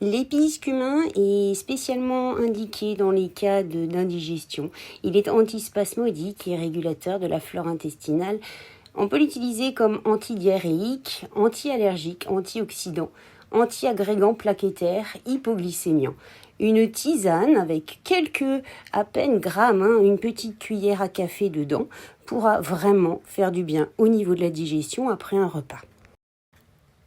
L'épice cumin est spécialement indiqué dans les cas d'indigestion. Il est antispasmodique et régulateur de la flore intestinale. On peut l'utiliser comme antidiarrhéique, anti-allergique, antioxydant, anti-agrégant plaquettaire, hypoglycémiant. Une tisane avec quelques à peine grammes, une petite cuillère à café dedans, pourra vraiment faire du bien au niveau de la digestion après un repas.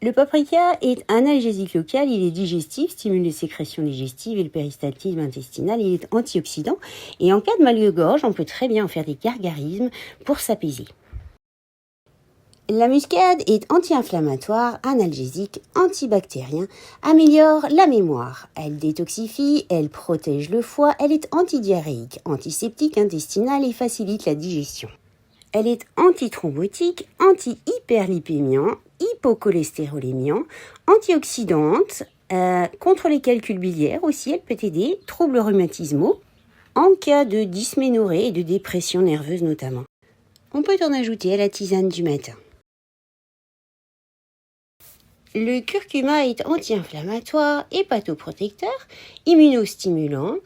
Le paprika est analgésique local, il est digestif, stimule les sécrétions digestives et le péristaltisme intestinal, il est antioxydant et en cas de mal de gorge, on peut très bien en faire des gargarismes pour s'apaiser. La muscade est anti-inflammatoire, analgésique, antibactérien, améliore la mémoire. Elle détoxifie, elle protège le foie, elle est antidiarrhéique, antiseptique intestinale et facilite la digestion. Elle est antithrombotique, anti-hyperlipémiant, hypocholestérolémiant, antioxydante, contre les calculs biliaires aussi, elle peut aider, troubles rhumatismaux, en cas de dysménorrhée et de dépression nerveuse notamment. On peut en ajouter à la tisane du matin. Le curcuma est anti-inflammatoire, hépatoprotecteur, immunostimulant,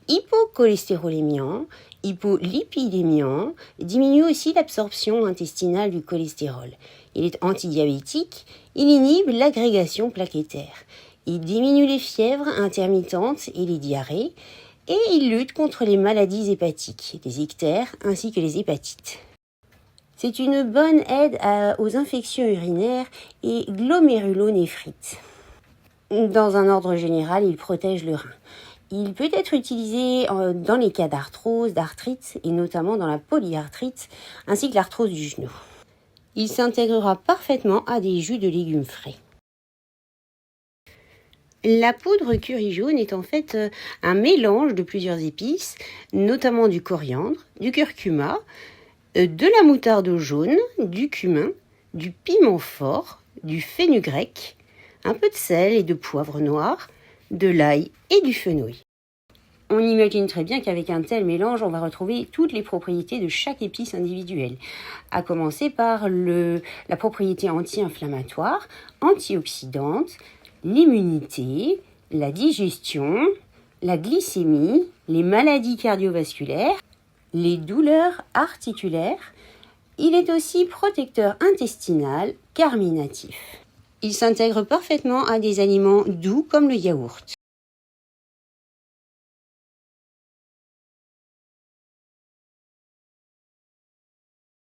hypocholestérolémiant, hypolipidémiant, diminue aussi l'absorption intestinale du cholestérol. Il est antidiabétique, il inhibe l'agrégation plaquettaire. Il diminue les fièvres intermittentes et les diarrhées et il lutte contre les maladies hépatiques, les ictères ainsi que les hépatites. C'est une bonne aide aux infections urinaires et glomérulonéphrite. Dans un ordre général, il protège le rein. Il peut être utilisé dans les cas d'arthrose, d'arthrite et notamment dans la polyarthrite ainsi que l'arthrose du genou. Il s'intégrera parfaitement à des jus de légumes frais. La poudre curry jaune est en fait un mélange de plusieurs épices, notamment du coriandre, du curcuma, de la moutarde jaune, du cumin, du piment fort, du fenugrec, un peu de sel et de poivre noir, de l'ail et du fenouil. On imagine très bien qu'avec un tel mélange, on va retrouver toutes les propriétés de chaque épice individuelle, à commencer par la propriété anti-inflammatoire, antioxydante, l'immunité, la digestion, la glycémie, les maladies cardiovasculaires, les douleurs articulaires. Il est aussi protecteur intestinal, carminatif. Il s'intègre parfaitement à des aliments doux comme le yaourt.